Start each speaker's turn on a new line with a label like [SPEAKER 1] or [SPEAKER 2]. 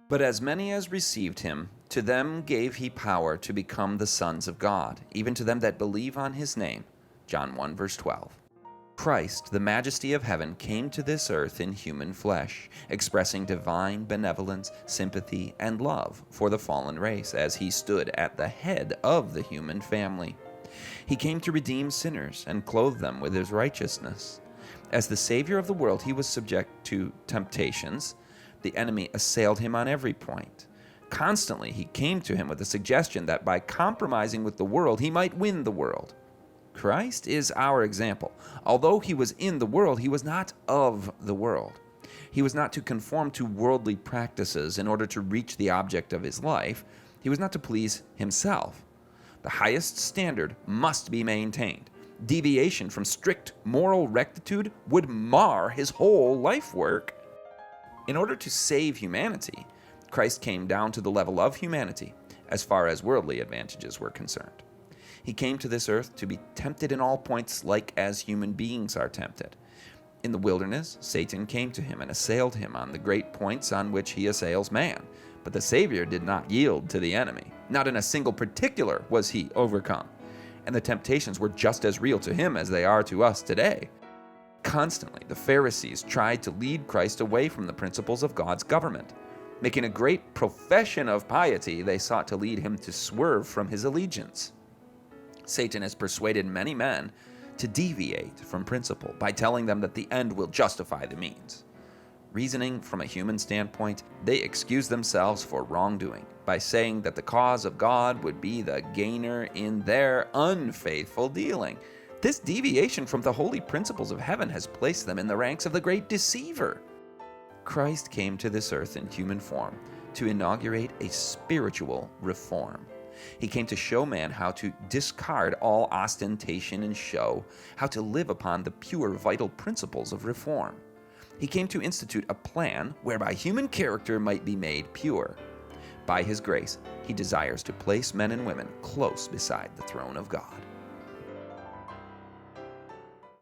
[SPEAKER 1] But as many as received him, to them gave he power to become the sons of God, even to them that believe on his name. John 1, verse 12. Christ, the majesty of heaven, came to this earth in human flesh, expressing divine benevolence, sympathy, and love for the fallen race, as he stood at the head of the human family. He came to redeem sinners and clothe them with his righteousness. As the Savior of the world, he was subject to temptations. The enemy assailed him on every point. Constantly, he came to him with the suggestion that by compromising with the world, he might win the world. Christ is our example. Although he was in the world, he was not of the world. He was not to conform to worldly practices in order to reach the object of his life. He was not to please himself. The highest standard must be maintained. Deviation from strict moral rectitude would mar his whole life work. In order to save humanity, Christ came down to the level of humanity as far as worldly advantages were concerned. He came to this earth to be tempted in all points like as human beings are tempted. In the wilderness, Satan came to him and assailed him on the great points on which he assails man. But the Savior did not yield to the enemy. Not in a single particular was he overcome. And the temptations were just as real to him as they are to us today. Constantly, the Pharisees tried to lead Christ away from the principles of God's government. Making a great profession of piety, they sought to lead him to swerve from his allegiance. Satan has persuaded many men to deviate from principle by telling them that the end will justify the means. Reasoning from a human standpoint, they excuse themselves for wrongdoing by saying that the cause of God would be the gainer in their unfaithful dealing. This deviation from the holy principles of heaven has placed them in the ranks of the great deceiver. Christ came to this earth in human form to inaugurate a spiritual reform. He came to show man how to discard all ostentation and show, how to live upon the pure, vital principles of reform. He came to institute a plan whereby human character might be made pure. By his grace, he desires to place men and women close beside the throne of God.